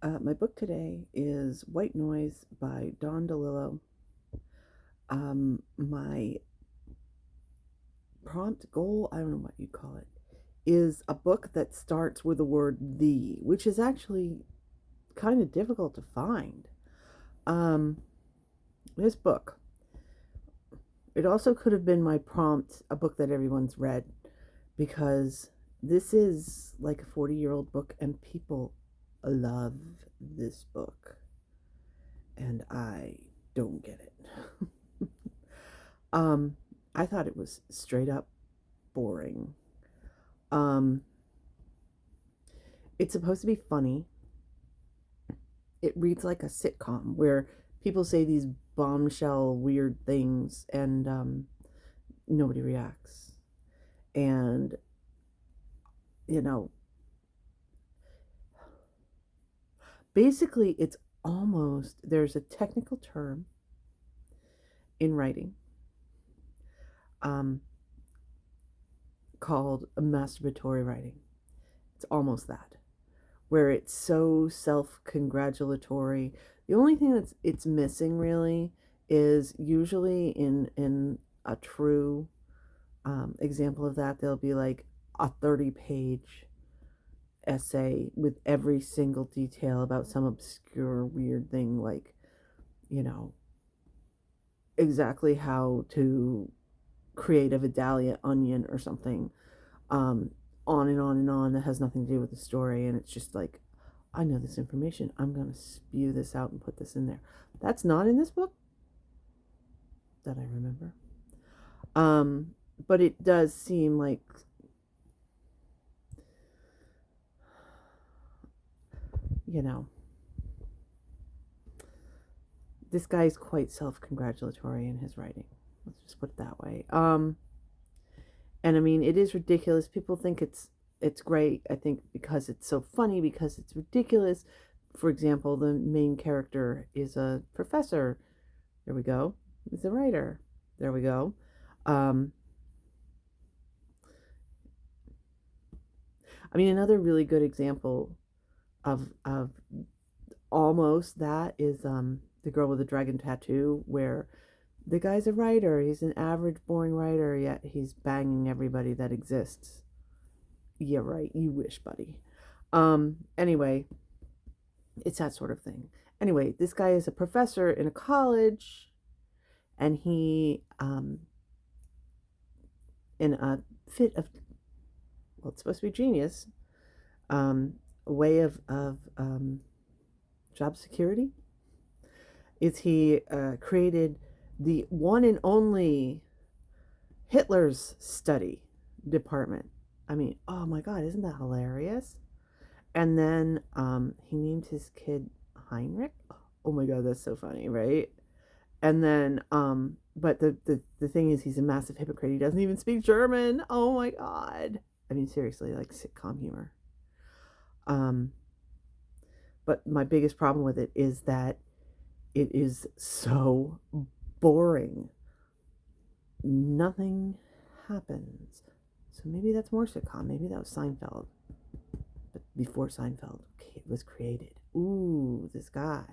My book today is White Noise by Don DeLillo. My prompt goal, I don't know what you'd call it, is a book that starts with the word the, which is actually kind of difficult to find. Um, this book, it also could have been my prompt, a book that everyone's read, because this is like a 40-year-old book and people love this book. And I don't get it. um, I thought it was straight up boring. Um, it's supposed to be funny. It reads like a sitcom where people say these bombshell weird things and nobody reacts. And, you know, basically, it's almost, there's a technical term in writing um, called masturbatory writing. It's almost that, where it's so self-congratulatory. The only thing that's it's missing really is usually in a true example of that, there'll be like a 30-page essay with every single detail about some obscure weird thing, like, you know, exactly how to create a Vidalia onion or something, um, on and on and on, that has nothing to do with the story. And it's just like, I know this information. I'm going to spew this out and put this in there. That's not in this book that I remember. Um, but it does seem like, you know, this guy's quite self congratulatory in his writing. Let's just put it that way. And I mean, it is ridiculous. People think it's great. I think because it's so funny, because it's ridiculous. For example, the main character is a professor. There we go. He's a writer. There we go. Um, I mean, another really good example of almost that is the girl with the dragon tattoo, where the guy's a writer. He's an average, boring writer, yet he's banging everybody that exists. Yeah, right. You wish, buddy. Anyway, it's that sort of thing. Anyway, this guy is a professor in a college, and he, in a fit of, well, it's supposed to be genius, um, a way of job security, is he created the one and only Hitler's study department. I mean, oh my God, isn't that hilarious? And then he named his kid Heinrich. Oh my God, that's so funny, right? And then, but the thing is, he's a massive hypocrite. He doesn't even speak German. Oh my God. I mean, seriously, like sitcom humor. Um, but my biggest problem with it is that it is so boring. Nothing happens. So maybe that's more sitcom. Maybe that was Seinfeld. But before Seinfeld was created. Ooh, this guy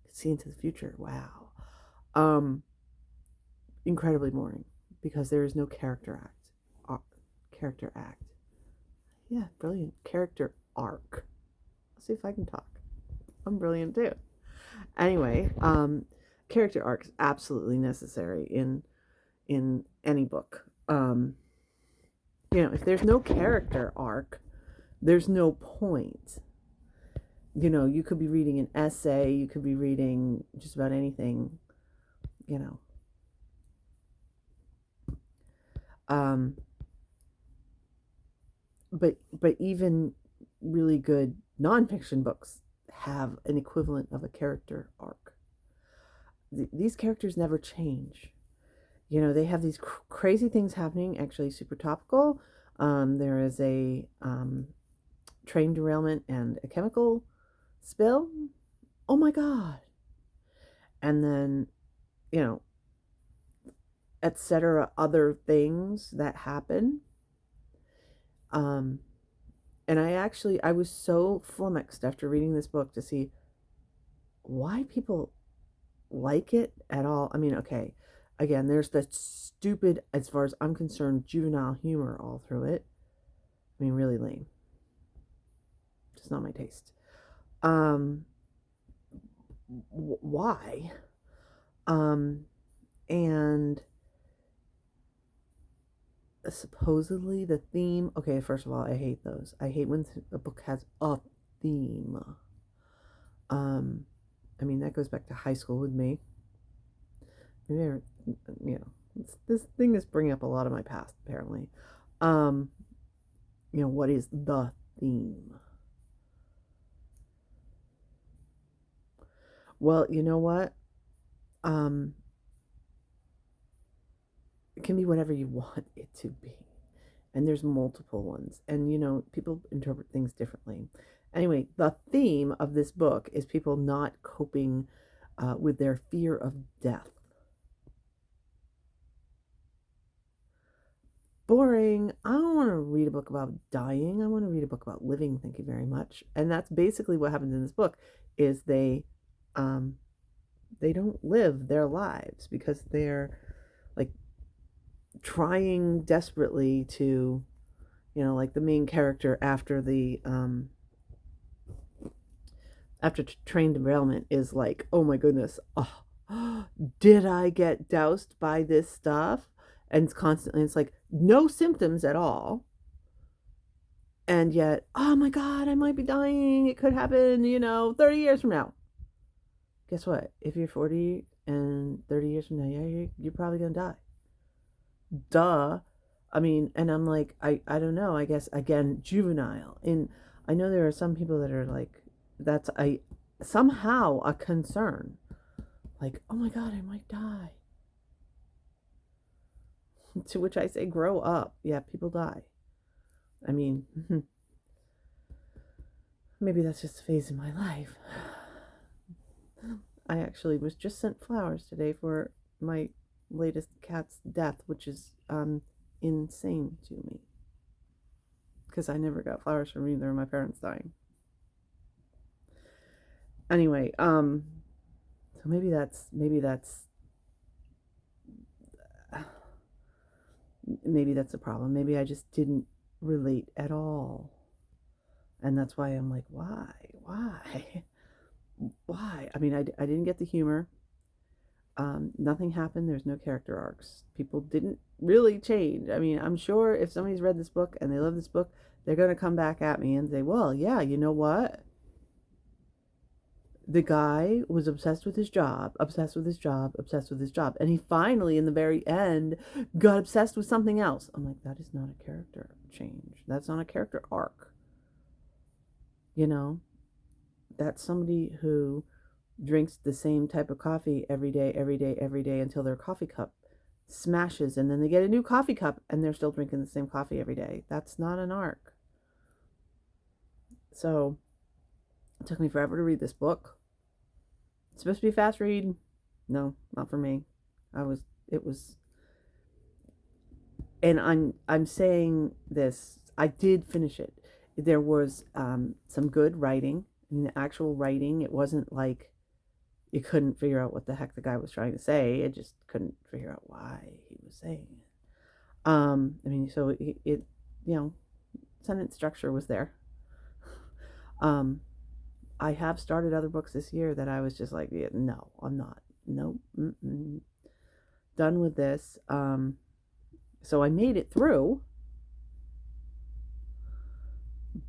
could see into the future. Wow. Um, Incredibly boring because there is no character act. Character act. Yeah, brilliant. Character arc. Let's see if I can talk. I'm brilliant too. Anyway, character arc is absolutely necessary in any book. If there's no character arc, there's no point. You could be reading an essay, you could be reading just about anything, you know. Um, but even really good nonfiction books have an equivalent of a character arc. These characters never change. They have these crazy things happening. Actually, super topical. There is a train derailment and a chemical spill. Oh my God. And then, you know, etc. other things that happen. Um, And I was so flummoxed after reading this book to see why people like it at all. I mean, okay, again, there's that stupid, as far as I'm concerned, juvenile humor all through it. I mean, really lame. Just not my taste. Um, why? Um, and supposedly the theme. Okay, first of all, I hate those. I hate when a book has a theme. Um, I mean, that goes back to high school with me. Maybe, you know, this thing is bringing up a lot of my past, apparently. Um, what is the theme? Well, you know what? Um, it can be whatever you want it to be. And there's multiple ones. And, people interpret things differently. Anyway, the theme of this book is people not coping with their fear of death. Boring. I don't want to read a book about dying. I want to read a book about living. Thank you very much. And that's basically what happens in this book is um, they don't live their lives because they're like trying desperately to, like the main character after train derailment is like, oh my goodness, oh, did I get doused by this stuff? And it's like no symptoms at all. And yet, oh my God, I might be dying. It could happen, 30 years from now. Guess what? If you're 40 and 30 years from now, yeah, you're probably going to die. Duh. I mean, and I'm like, I don't know. I guess, again, juvenile. And I know there are some people that are like, that's somehow a concern. Like, oh my God, I might die. To which I say, grow up. Yeah, people die. I mean, maybe that's just a phase in my life. I actually was just sent flowers today for my latest cat's death, which is insane to me. Because I never got flowers from either of my parents dying. Anyway, so maybe that's a problem. Maybe I just didn't relate at all. And that's why I'm like, why? Why? I mean, I didn't get the humor. Nothing happened. There's no character arcs. People didn't really change. I mean, I'm sure if somebody's read this book and they love this book, they're going to come back at me and say, well, yeah, you know what? The guy was obsessed with his job, obsessed with his job, obsessed with his job. And he finally, in the very end, got obsessed with something else. I'm like, that is not a character change. That's not a character arc. That's somebody who drinks the same type of coffee every day until their coffee cup smashes, and then they get a new coffee cup and they're still drinking the same coffee every day. That's not an arc. So it took me forever to read this book. It's supposed to be a fast read. No, not for me. It was, and I'm saying this, I did finish it. There was some good writing. In the actual writing, it wasn't like you couldn't figure out what the heck the guy was trying to say. It just couldn't figure out why he was saying it. I mean, so sentence structure was there. I have started other books this year that I was just like, yeah, no, I'm not. Nope. Done with this. So I made it through,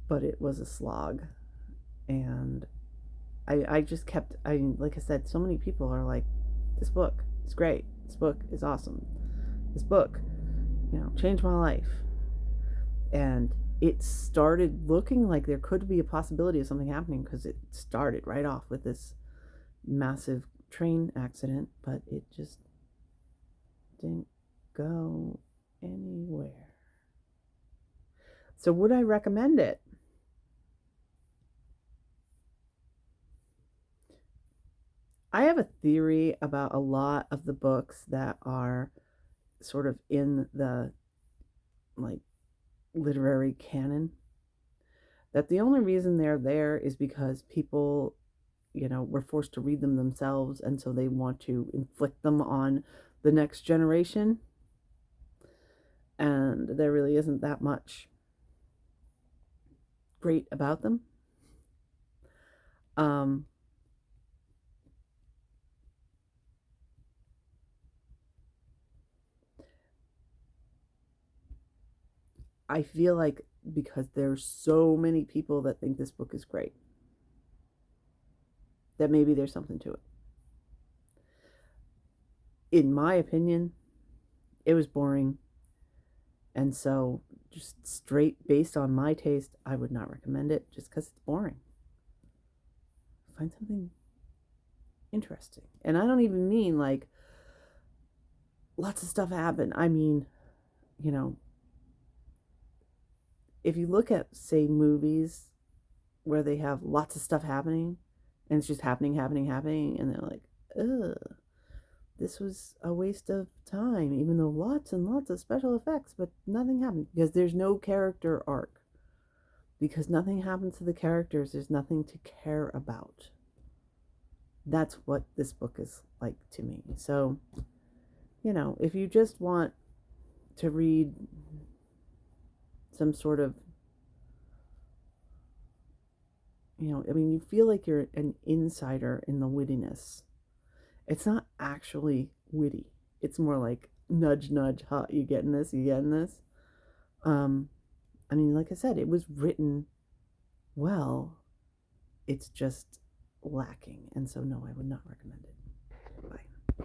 but it was a slog. And I just kept, like I said, so many people are like, this book is great. This book is awesome. This book, changed my life. And it started looking like there could be a possibility of something happening because it started right off with this massive train accident, but it just didn't go anywhere. So would I recommend it? I have a theory about a lot of the books that are sort of in the like literary canon. that the only reason they're there is because people, were forced to read them themselves, and so they want to inflict them on the next generation, and there really isn't that much great about them. Um, I feel like because there's so many people that think this book is great, that maybe there's something to it. In my opinion, it was boring, and so just straight based on my taste, I would not recommend it just because it's boring. Find something interesting. And I don't even mean like lots of stuff happen. I mean, you know, if you look at, say, movies where they have lots of stuff happening and it's just happening, happening, happening, and they're like, ugh, this was a waste of time, even though lots and lots of special effects, but nothing happened because there's no character arc. Because nothing happens to the characters, there's nothing to care about. That's what this book is like to me. So, if you just want to read some sort of, you feel like you're an insider in the wittiness. It's not actually witty. It's more like nudge, nudge, huh, you getting this? You getting this? Um, like I said, it was written well. It's just lacking. And so, no, I would not recommend it. Bye.